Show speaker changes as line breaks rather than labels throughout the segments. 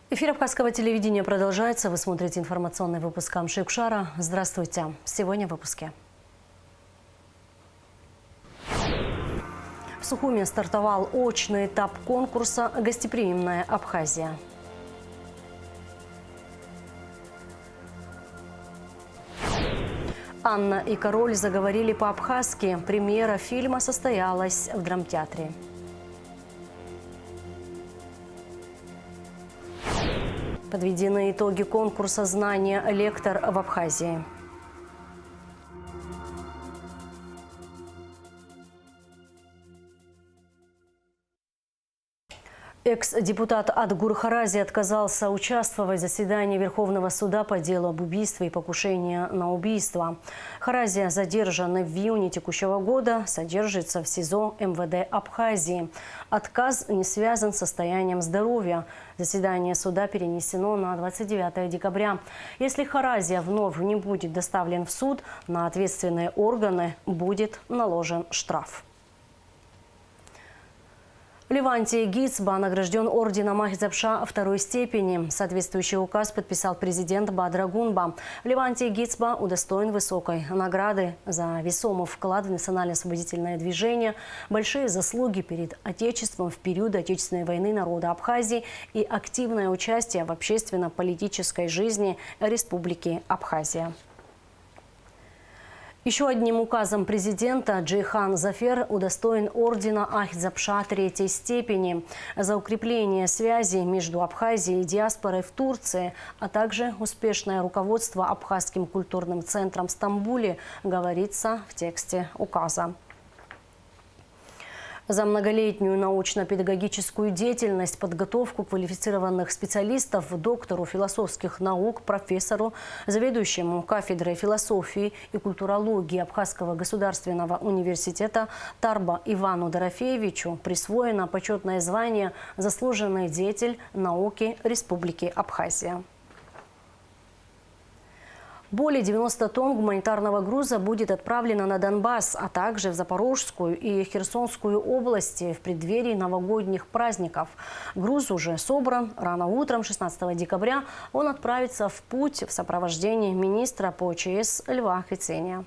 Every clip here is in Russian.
Эфир Абхазского телевидения продолжается. Вы смотрите информационный выпуск Камши-Укшара. Здравствуйте. Сегодня в выпуске. В Сухуме стартовал очный этап конкурса «Гостеприимная Абхазия». Анна и король заговорили по-абхазски. Премьера фильма состоялась в драмтеатре. Подведены итоги конкурса «Знания лектор» в Абхазии. Экс-депутат Адгур Харази отказался участвовать в заседании Верховного суда по делу об убийстве и покушении на убийство. Харази, задержанный в июне текущего года, содержится в СИЗО МВД Абхазии. Отказ не связан с состоянием здоровья. Заседание суда перенесено на 29 декабря. Если Харази вновь не будет доставлен в суд, на ответственные органы будет наложен штраф. Левантий Гицба награжден орденом Ахизапша второй степени. Соответствующий указ подписал президент Бадра Гунба. Левантий Гицба удостоен высокой награды за весомый вклад в национально-освободительное движение, большие заслуги перед Отечеством в период Отечественной войны народа Абхазии и активное участие в общественно-политической жизни Республики Абхазия. Еще одним указом президента Джейхан Зафер удостоен ордена Ахизапша третьей степени за укрепление связей между Абхазией и диаспорой в Турции, а также успешное руководство Абхазским культурным центром в Стамбуле, говорится в тексте указа. За многолетнюю научно-педагогическую деятельность, подготовку квалифицированных специалистов, доктору философских наук, профессору, заведующему кафедрой философии и культурологии Абхазского государственного университета Тарба Ивану Дорофеевичу присвоено почетное звание «Заслуженный деятель науки Республики Абхазия». Более 90 тонн гуманитарного груза будет отправлено на Донбасс, а также в Запорожскую и Херсонскую области в преддверии новогодних праздников. Груз уже собран. Рано утром 16 декабря он отправится в путь в сопровождении министра по ЧС Льва Хрицения.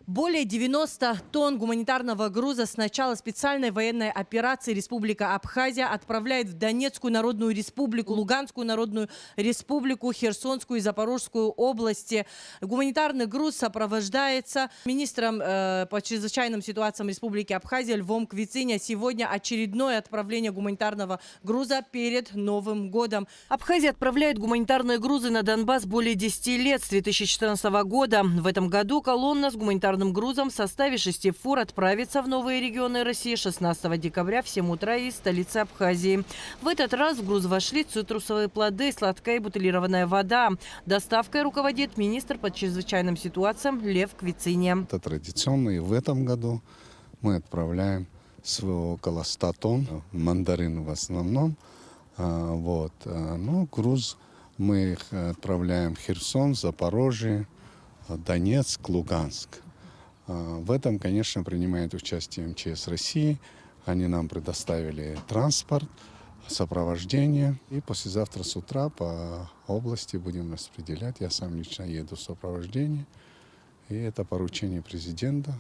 Более 90 тонн гуманитарного груза с начала специальной военной операции Республика Абхазия отправляет в Донецкую Народную Республику, Луганскую Народную Республику, Херсонскую и Запорожскую области. Гуманитарный груз сопровождается министром по чрезвычайным ситуациям Республики Абхазия Львом Квициня. Сегодня очередное отправление гуманитарного груза перед Новым годом. Абхазия отправляет гуманитарные грузы на Донбасс более 10 лет, с 2014 года. В этом году колонна с гуманитарным грузом в составе 6 фур отправится в новые регионы России 16 декабря в 7 утра из столицы Абхазии. В этот раз в груз вошли цитрусовые плоды, сладкая и бутилированная вода. Доставкой руководит министр по чрезвычайным ситуациям Лев Квициня.
Это традиционно, и в этом году мы отправляем около 100 тонн, мандарин в основном. Но груз мы их отправляем в Херсон, Запорожье, Донецк, Луганск. В этом, конечно, принимает участие МЧС России. Они нам предоставили транспорт, сопровождение. И послезавтра с утра по области будем распределять. Я сам лично еду в сопровождении. И это поручение президента.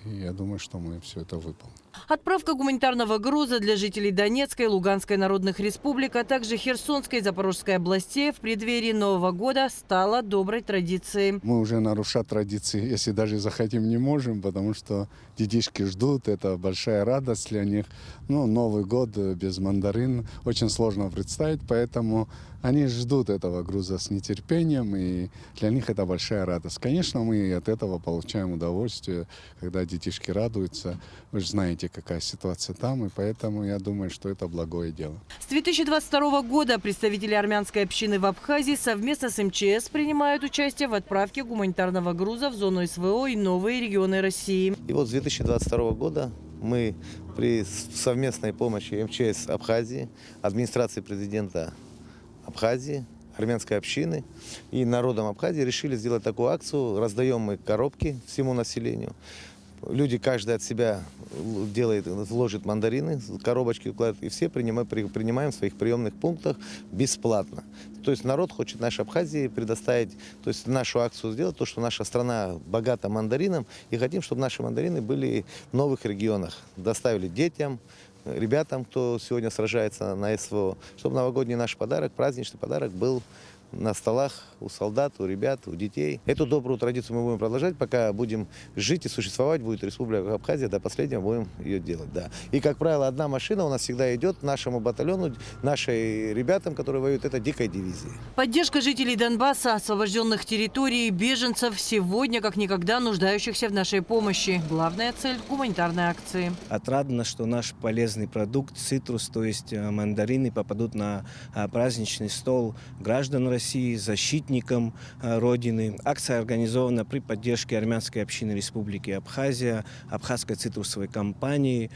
И я думаю, что мы все это выполним.
Отправка гуманитарного груза для жителей Донецкой, Луганской народных республик, а также Херсонской и Запорожской областей в преддверии Нового года стала доброй традицией.
Мы уже нарушать традиции, если даже захотим, не можем, потому что детишки ждут, это большая радость для них. Новый год без мандарин очень сложно представить, поэтому они ждут этого груза с нетерпением, и для них это большая радость. Конечно, мы от этого получаем удовольствие, когда детишки радуются. Вы же знаете, какая ситуация там, и поэтому я думаю, что это благое дело.
С 2022 года представители армянской общины в Абхазии совместно с МЧС принимают участие в отправке гуманитарного груза в зону СВО и новые регионы России.
И вот с 2022 года мы при совместной помощи МЧС Абхазии, администрации президента Абхазии, армянской общины и народом Абхазии решили сделать такую акцию. Раздаем мы коробки всему населению. Люди каждый от себя делает, вложит мандарины, коробочки укладывает, и все принимаем в своих приемных пунктах бесплатно. То есть народ хочет нашей Абхазии предоставить, то есть нашу акцию сделать, то, что наша страна богата мандарином, и хотим, чтобы наши мандарины были в новых регионах. Доставили детям, ребятам, кто сегодня сражается на СВО, чтобы новогодний наш подарок, праздничный подарок был на столах у солдат, у ребят, у детей. Эту добрую традицию мы будем продолжать, пока будем жить и существовать, будет Республика Абхазия, до последнего будем ее делать. Да. И, как правило, одна машина у нас всегда идет нашему батальону, нашим ребятам, которые воюют, это дикой дивизии.
Поддержка жителей Донбасса, освобожденных территорий, беженцев сегодня как никогда нуждающихся в нашей помощи. Главная цель гуманитарной акции.
Отрадно, что наш полезный продукт, цитрус, то есть мандарины, попадут на праздничный стол граждан России, защитникам Родины. Акция организована при поддержке армянской общины Республики Абхазия, Абхазской цитрусовой компании,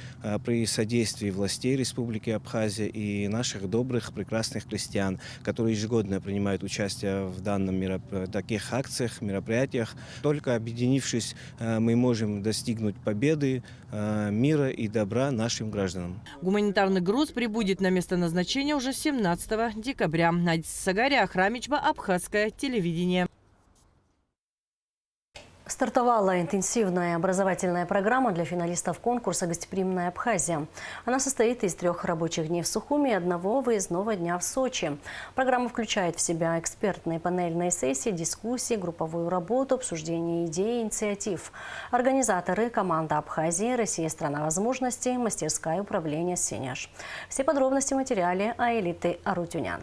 при содействии властей Республики Абхазия и наших добрых, прекрасных крестьян, которые ежегодно принимают участие в таких акциях, мероприятиях. Только объединившись, мы можем достигнуть победы, мира и добра нашим гражданам.
Гуманитарный груз прибудет на место назначения уже 17 декабря. Надя Сагария, Ахрамичба, Абхазское телевидение.
Стартовала интенсивная образовательная программа для финалистов конкурса «Гостеприимная Абхазия». Она состоит из 3 рабочих дней в Сухуми и 1 выездного дня в Сочи. Программа включает в себя экспертные панельные сессии, дискуссии, групповую работу, обсуждение идей и инициатив. Организаторы – команда Абхазии, Россия – страна возможностей, мастерская управления «Сеняш». Все подробности в материале Аэлиты Арутюнян.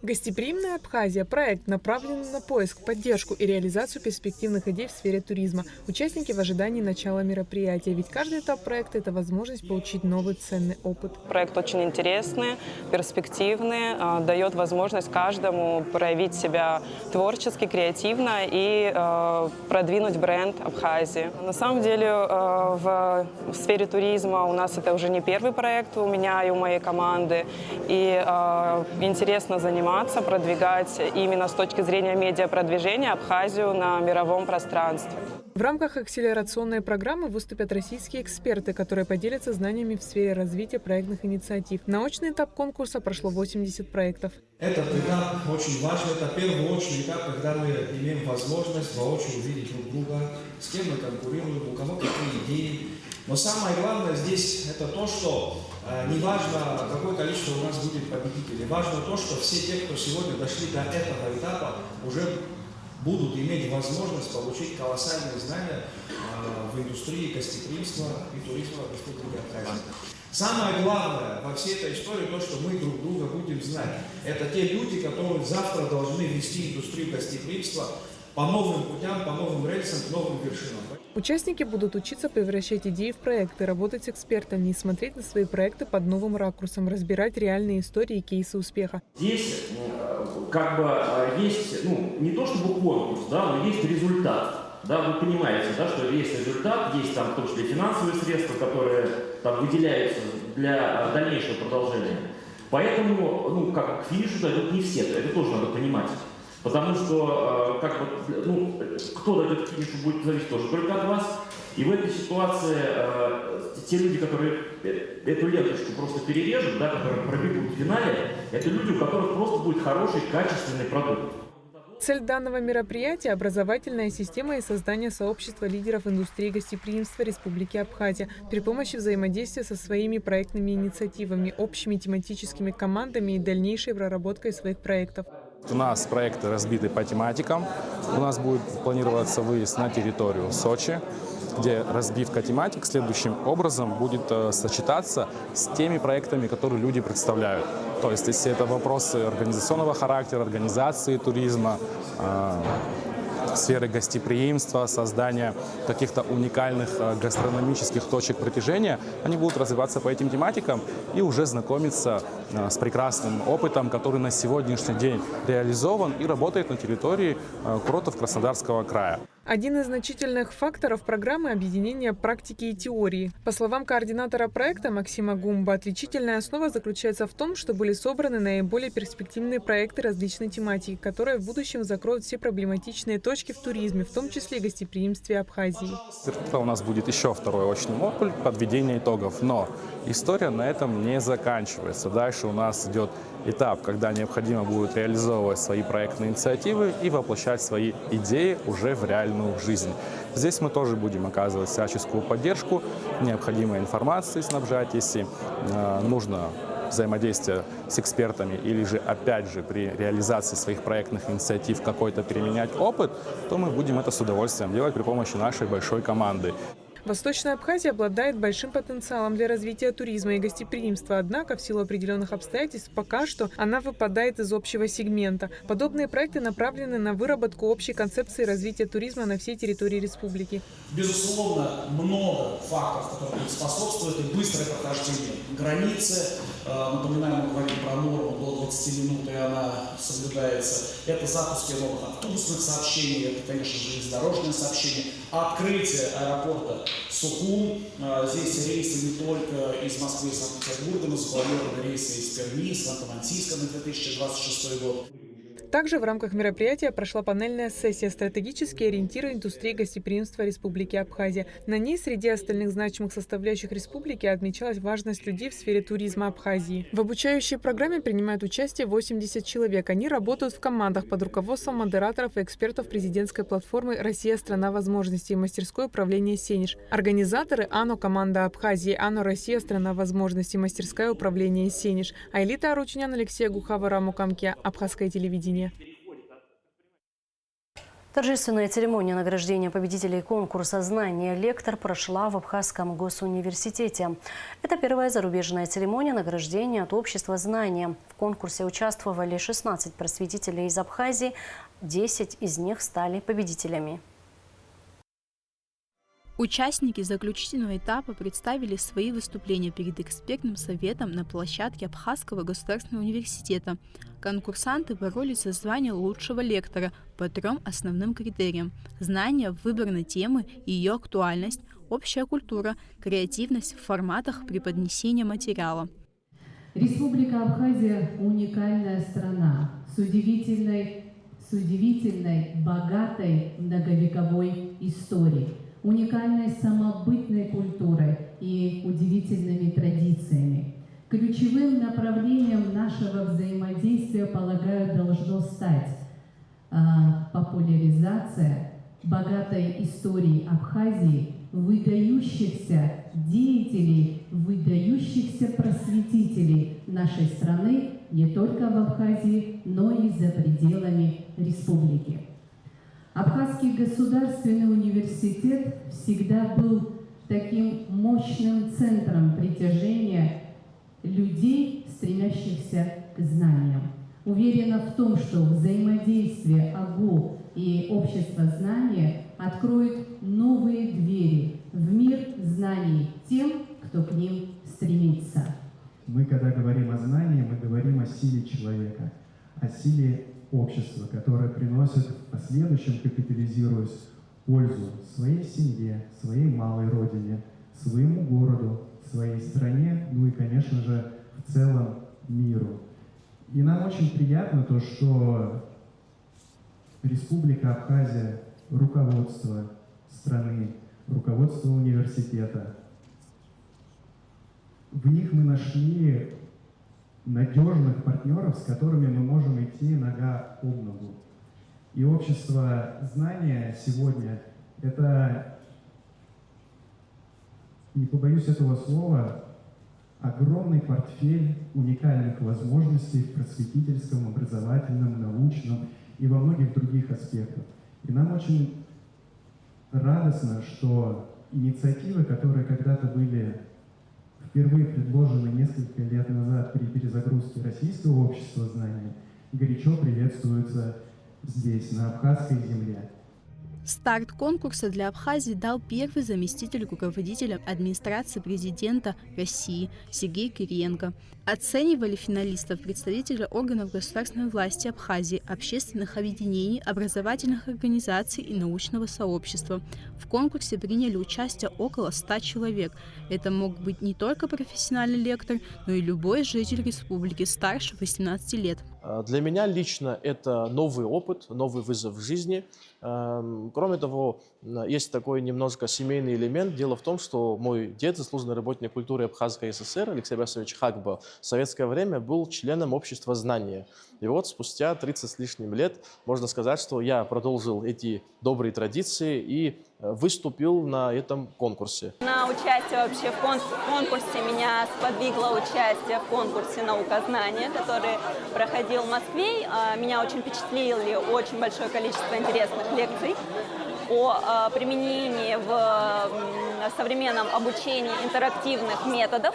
Гостеприимная Абхазия – проект, направленный на поиск, поддержку и реализацию перспективных идей в сфере туризма. Участники в ожидании начала мероприятия, ведь каждый этап проекта – это возможность получить новый ценный опыт.
Проект очень интересный, перспективный, дает возможность каждому проявить себя творчески, креативно и продвинуть бренд Абхазии. На самом деле в сфере туризма у нас это уже не первый проект у меня и у моей команды. И интересно заниматься, продвигать именно с точки зрения медиапродвижения Абхазию на мировом пространстве.
В рамках акселерационной программы выступят российские эксперты, которые поделятся знаниями в сфере развития проектных инициатив. Научный этап конкурса прошло 80 проектов.
Этот этап очень важен. Это первый очный этап, когда мы имеем возможность воочию увидеть друг друга, с кем мы конкурируем, у кого какие идеи. Но самое главное здесь это то, что не важно, какое количество у нас будет победителей. Важно то, что все те, кто сегодня дошли до этого этапа, уже будут иметь возможность получить колоссальные знания в индустрии гостеприимства и туризма в Республике Абхазия. Самое главное во всей этой истории то, что мы друг друга будем знать. Это те люди, которые завтра должны вести индустрию гостеприимства по новым путям, по новым рельсам, к новым вершинам.
Участники будут учиться превращать идеи в проекты, работать с экспертами и смотреть на свои проекты под новым ракурсом, разбирать реальные истории и кейсы успеха.
Здесь как бы есть, не то чтобы конкурс, да, но есть результат. Да, вы понимаете, да, что есть результат, есть там в том числе финансовые средства, которые там выделяются для дальнейшего продолжения. Поэтому, как к финишу дойдут не все, это тоже надо понимать. Потому что, кто дойдет к финишу, будет зависеть тоже только от вас. И в этой ситуации те люди, которые эту ленточку просто перережут, да, которые пробегут в финале, это люди, у которых просто будет хороший, качественный продукт.
Цель данного мероприятия – образовательная система и создание сообщества лидеров индустрии гостеприимства Республики Абхазия при помощи взаимодействия со своими проектными инициативами, общими тематическими командами и дальнейшей проработкой своих проектов.
У нас проекты разбиты по тематикам. У нас будет планироваться выезд на территорию Сочи, где разбивка тематик следующим образом будет сочетаться с теми проектами, которые люди представляют. То есть, если это вопросы организационного характера, организации туризма, сферы гостеприимства, создания каких-то уникальных гастрономических точек притяжения, они будут развиваться по этим тематикам и уже знакомиться с прекрасным опытом, который на сегодняшний день реализован и работает на территории курортов Краснодарского края.
Один из значительных факторов программы – объединение практики и теории. По словам координатора проекта Максима Гумба, отличительная основа заключается в том, что были собраны наиболее перспективные проекты различной тематики, которые в будущем закроют все проблематичные точки поддержки в туризме, в том числе и гостеприимстве Абхазии.
Это у нас будет еще второй очный модуль подведения итогов. Но история на этом не заканчивается. Дальше у нас идет этап, когда необходимо будет реализовывать свои проектные инициативы и воплощать свои идеи уже в реальную жизнь. Здесь мы тоже будем оказывать всяческую поддержку, необходимой информацией снабжать, если нужно взаимодействие с экспертами или же, опять же, при реализации своих проектных инициатив какой-то применять опыт, то мы будем это с удовольствием делать при помощи нашей большой команды.
Восточная Абхазия обладает большим потенциалом для развития туризма и гостеприимства, однако в силу определенных обстоятельств пока что она выпадает из общего сегмента. Подобные проекты направлены на выработку общей концепции развития туризма на всей территории республики.
Безусловно, много факторов, которые способствуют и быстрое прохождение границы. Напоминаю, мы говорим про норму до 20 минут, и она соблюдается. Это запуски новых автобусных сообщений, это, конечно же, железнодорожное сообщение, открытие аэропорта Сухум. Здесь рейсы не только из Москвы и Санкт-Петербурга, но запланированы рейсы из Перми, из Ханты-Мансийска на 2026 год.
Также в рамках мероприятия прошла панельная сессия «Стратегические ориентиры индустрии гостеприимства Республики Абхазия». На ней среди остальных значимых составляющих республики отмечалась важность людей в сфере туризма Абхазии. В обучающей программе принимают участие 80 человек. Они работают в командах под руководством модераторов и экспертов президентской платформы «Россия – страна возможностей» и мастерской управления «Сенеж». Организаторы АНО «Команда Абхазии», АНО «Россия – страна возможностей», мастерская управления «Сенеж». Айлита Аручнян, Алексей Гухавара, Мукамке, Абхазское телевидение.
Торжественная церемония награждения победителей конкурса «Знание лектор» прошла в Абхазском госуниверситете. Это первая зарубежная церемония награждения от общества «Знания». В конкурсе участвовали 16 просветителей из Абхазии, 10 из них стали победителями.
Участники заключительного этапа представили свои выступления перед экспертным советом на площадке Абхазского государственного университета. Конкурсанты боролись за звание лучшего лектора по 3 основным критериям: знание в выбранной темы и ее актуальность, общая культура, креативность в форматах преподнесения материала.
Республика Абхазия – уникальная страна с удивительной, богатой многовековой историей, уникальной самобытной культурой и удивительными традициями. Ключевым направлением нашего взаимодействия, полагаю, должно стать популяризация богатой истории Абхазии, выдающихся деятелей, выдающихся просветителей нашей страны не только в Абхазии, но и за пределами республики. Абхазский государственный университет всегда был таким мощным центром притяжения людей, стремящихся к знаниям. Уверена в том, что взаимодействие АГУ и общество знания откроет новые двери в мир знаний тем, кто к ним стремится.
Мы, когда говорим о знании, мы говорим о силе человека, о силе общества, которое приносит в последующем, капитализируясь, пользу своей семье, своей малой родине, своему городу, своей стране, ну и, конечно же, в целом миру. И нам очень приятно то, что Республика Абхазия, руководство страны, руководство университета, в них мы нашли надежных партнеров, с которыми мы можем идти нога об ногу. И общество знания сегодня – это, не побоюсь этого слова, огромный портфель уникальных возможностей в просветительском, образовательном, научном и во многих других аспектах. И нам очень радостно, что инициативы, которые когда-то были впервые предложены несколько лет назад при перезагрузке российского общества знания, горячо приветствуются здесь, на абхазской земле.
Старт конкурса для Абхазии дал первый заместитель руководителя администрации президента России Сергей Кириенко. Оценивали финалистов представители органов государственной власти Абхазии, общественных объединений, образовательных организаций и научного сообщества. В конкурсе приняли участие около 100 человек. Это мог быть не только профессиональный лектор, но и любой житель республики старше 18 лет.
Для меня лично это новый опыт, новый вызов в жизни. Кроме того, есть такой немножко семейный элемент. Дело в том, что мой дед, заслуженный работник культуры Абхазской ССР, Алексей Абасович Хагба, в советское время был членом общества знания. И вот спустя 30 с лишним лет можно сказать, что я продолжил эти добрые традиции и выступил на этом конкурсе.
На участие вообще в конкурсе меня сподвигло участие в конкурсе «Наукознание», который проходил в Москве. Меня очень впечатлили очень большое количество интересных лекций о применении в современном обучении интерактивных методов.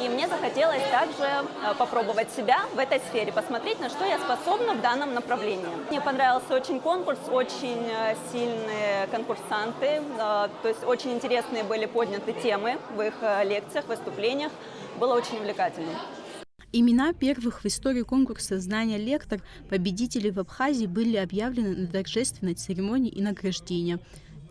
И мне захотелось также попробовать себя в этой сфере, посмотреть, на что я способна в данном направлении. Мне понравился очень конкурс, очень сильные конкурсанты, то есть очень интересные были подняты темы в их лекциях, выступлениях. Было очень увлекательно.
Имена первых в истории конкурса «Знания лектор» победителей в Абхазии были объявлены на торжественной церемонии и награждения.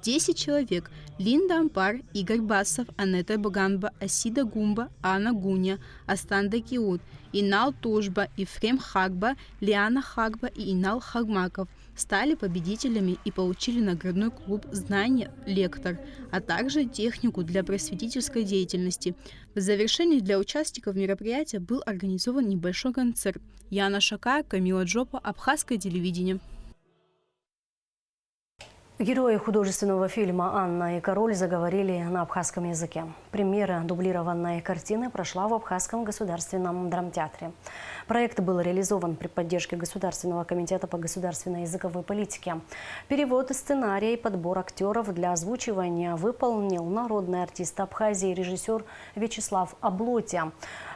10 человек – Линда Ампар, Игорь Басов, Анетта Боганба, Асида Гумба, Анна Гуня, Астан Дакиут, Инал Тужба, Ефрем Хагба, Лиана Хагба и Инал Хагмаков стали победителями и получили наградной клуб «Знания лектор», а также технику для просветительской деятельности. В завершении для участников мероприятия был организован небольшой концерт. Яна Шакая, Камила Джопа, Абхазское телевидение.
Герои художественного фильма «Анна и король» заговорили на абхазском языке. Премьера дублированной картины прошла в Абхазском государственном драмтеатре. Проект был реализован при поддержке Государственного комитета по государственной языковой политике. Перевод сценария и подбор актеров для озвучивания выполнил народный артист Абхазии режиссер Вячеслав Облотя.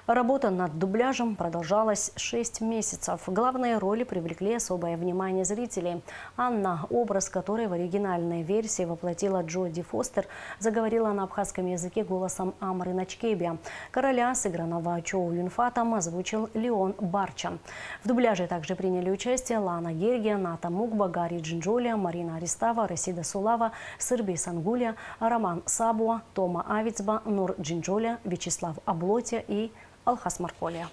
Работа над дубляжем продолжалась 6 месяцев. Главные роли привлекли особое внимание зрителей. Анна, образ которой в оригинальной версии воплотила Джоди Фостер, заговорила на абхазском языке голосом Амры Начкеби. Короля, сыгранного Чоу Юнфатом, озвучил Леон Барчан. В дубляже также приняли участие Лана Гергия, Ната Мукба, Гарри Джинджолия, Марина Аристава, Расида Сулава, Сырби Сангуля, Роман Сабуа, Тома Авицба, Нур Джинджолия, Вячеслав Облотя и Алхас Марколия.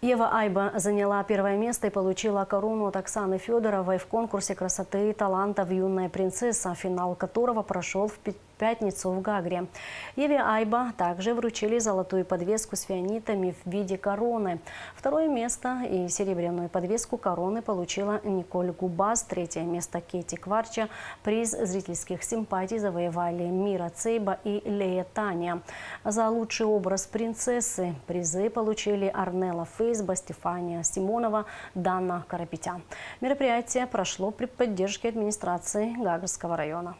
Ева Айба заняла первое место и получила корону от Оксаны Федоровой в конкурсе красоты и талантов «Юная принцесса», финал которого прошел в пятницу в Гагре. Еве Айба также вручили золотую подвеску с фианитами в виде короны. Второе место и серебряную подвеску короны получила Николь Губас. Третье место Кетти Кварча. Приз зрительских симпатий завоевали Мира Цейба и Лея Таня. За лучший образ принцессы призы получили Арнелла Фейсба, Стефания Симонова, Дана Карапетя. Мероприятие прошло при поддержке администрации Гагарского района.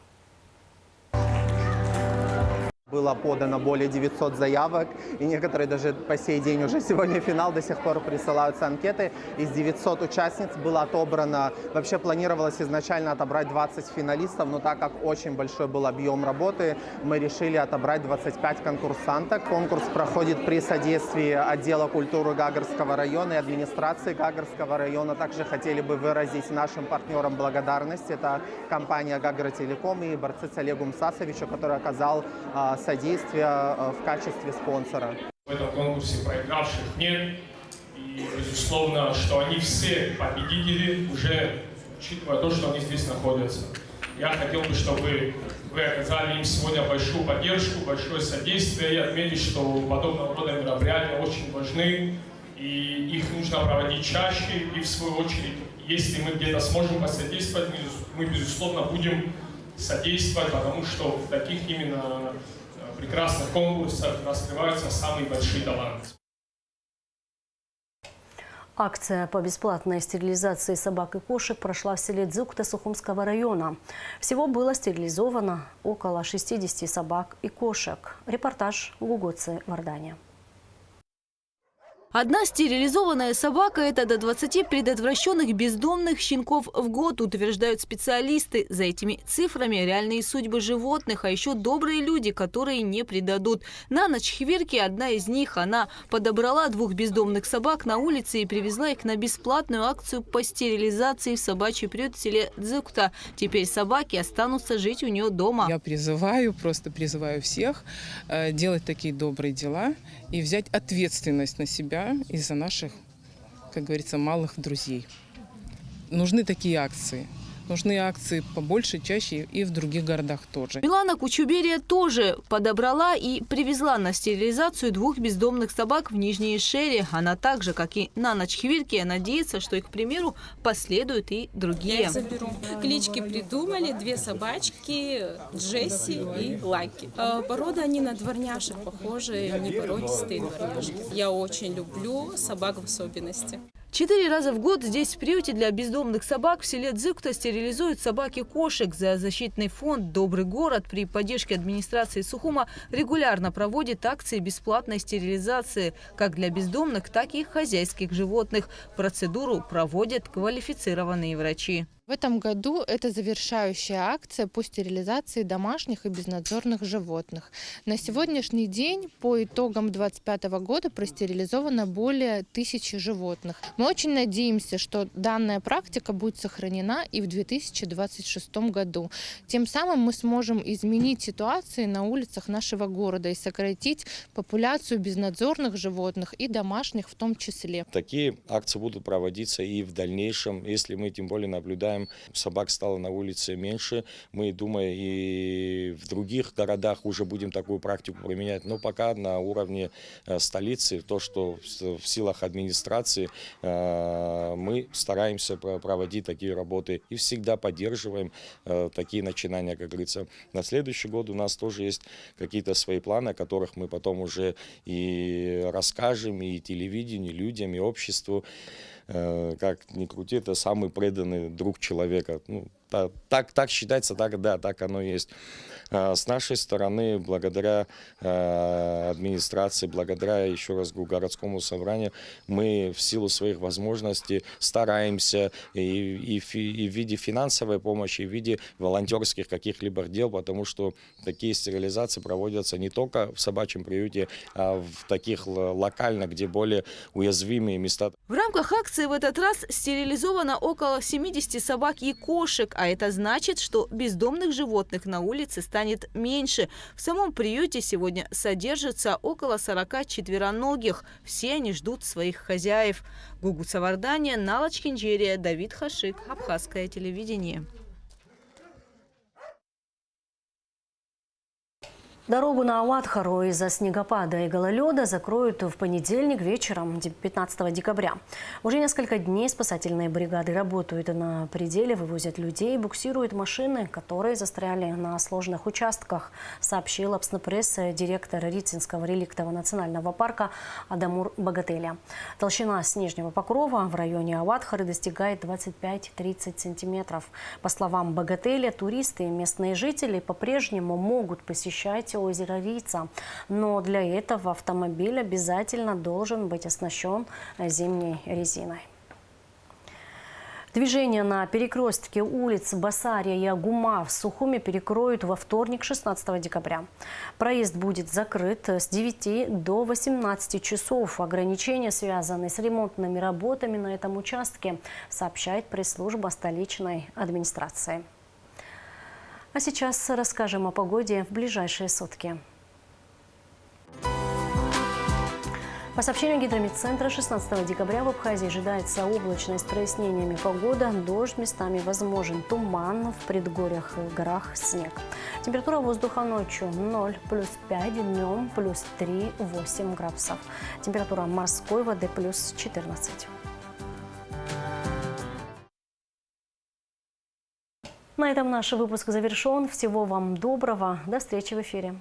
Было подано более 900 заявок, и некоторые даже по сей день, уже сегодня финал, до сих пор присылаются анкеты. Из 900 участниц было отобрано, вообще планировалось изначально отобрать 20 финалистов, но так как очень большой был объем работы, мы решили отобрать 25 конкурсанток. Конкурс проходит при содействии отдела культуры Гагарского района и администрации Гагарского района. Также хотели бы выразить нашим партнерам благодарность. Это компания Гагра-Телеком и Барцыц Олегу Мсасовичу, который оказал содействия в качестве спонсора.
В этом конкурсе проигравших нет. И, безусловно, что они все победители, уже учитывая то, что они здесь находятся. Я хотел бы, чтобы вы оказали им сегодня большую поддержку, большое содействие и отметить, что подобного рода мероприятия очень важны, и их нужно проводить чаще. И, в свою очередь, если мы где-то сможем посодействовать, мы, безусловно, будем содействовать, потому что в таких именно прекрасных конкурсах раскрываются самые большие таланты.
Акция по бесплатной стерилизации собак и кошек прошла в селе Дзюкта Сухумского района. Всего было стерилизовано около 60 собак и кошек. Репортаж Гугоцы в Иордании.
Одна стерилизованная собака – это до 20 предотвращенных бездомных щенков в год, утверждают специалисты. За этими цифрами реальные судьбы животных, а еще добрые люди, которые не предадут. На ночь Хверки, одна из них, она подобрала 2 бездомных собак на улице и привезла их на бесплатную акцию по стерилизации в собачий приют в селе Дзюкта. Теперь собаки останутся жить у нее дома.
Я просто призываю всех делать такие добрые дела и взять ответственность на себя себя и за наших, как говорится, малых друзей. Нужны такие акции. Нужны акции побольше, чаще и в других городах тоже.
Милана Кучуберия тоже подобрала и привезла на стерилизацию 2 бездомных собак в Нижней Шере. Она так же, как и Нана Чхвирки, надеется, что их примеру последуют и другие.
Я заберу. Клички придумали, 2 собачки, Джесси и Лаки. Порода они на дворняжек похожи, не породистые дворняжки. Я очень люблю собак в особенности.
4 раза в год здесь, в приюте для бездомных собак в селе Дзыкта, стерилизуют собак и кошек. Зоозащитный фонд «Добрый город» при поддержке администрации Сухума регулярно проводит акции бесплатной стерилизации как для бездомных, так и хозяйских животных. Процедуру проводят квалифицированные врачи.
В этом году это завершающая акция по стерилизации домашних и безнадзорных животных. На сегодняшний день по итогам 2025 года простерилизовано более 1000 животных. Мы очень надеемся, что данная практика будет сохранена и в 2026 году. Тем самым мы сможем изменить ситуацию на улицах нашего города и сократить популяцию безнадзорных животных и домашних в том числе.
Такие акции будут проводиться и в дальнейшем, если мы тем более наблюдаем, собак стало на улице меньше. Мы, думаю, и в других городах уже будем такую практику применять. Но пока на уровне столицы, то, что в силах администрации, мы стараемся проводить такие работы и всегда поддерживаем такие начинания, как говорится. На следующий год у нас тоже есть какие-то свои планы, о которых мы потом уже и расскажем, и телевидению, и людям, и обществу. Как ни крути, это самый преданный друг человека. Ну, так считается, так оно и есть. С нашей стороны, благодаря администрации, благодаря, еще раз говорю, городскому собранию, мы в силу своих возможностей стараемся и в виде финансовой помощи, и в виде волонтерских каких-либо дел, потому что такие стерилизации проводятся не только в собачьем приюте, а в таких локально, где более уязвимые места.
В рамках акции в этот раз стерилизовано около 70 собак и кошек, а это значит, что бездомных животных на улице станет меньше. В самом приюте сегодня содержится около 40 четвероногих. Все они ждут своих хозяев. Гугут Савардания, Нала Чхинджерия, Давид Хашик, Абхазское телевидение.
Дорогу на Ауатхару из-за снегопада и гололеда закроют в понедельник вечером 15 декабря. Уже несколько дней спасательные бригады работают на пределе, вывозят людей, буксируют машины, которые застряли на сложных участках, сообщил Апснапресс директор Рицинского реликтового национального парка Адамур Багателя. Толщина снежного покрова в районе Ауатхары достигает 25-30 сантиметров. По словам Багателя, туристы и местные жители по-прежнему могут посещать озеро Рица, но для этого автомобиль обязательно должен быть оснащен зимней резиной. Движение на перекрестке улиц Басария и Агума в Сухуме перекроют во вторник, 16 декабря. Проезд будет закрыт с 9 до 18 часов. Ограничения связаны с ремонтными работами на этом участке, сообщает пресс-служба столичной администрации. А сейчас расскажем о погоде в ближайшие сутки. По сообщению Гидрометцентра, 16 декабря в Абхазии ожидается облачная с прояснениями погода, дождь, местами возможен туман, в предгорьях и горах снег. Температура воздуха ночью 0 плюс 5, днем плюс 3, 8 градусов. Температура морской воды плюс 14. На этом наш выпуск завершен. Всего вам доброго. До встречи в эфире.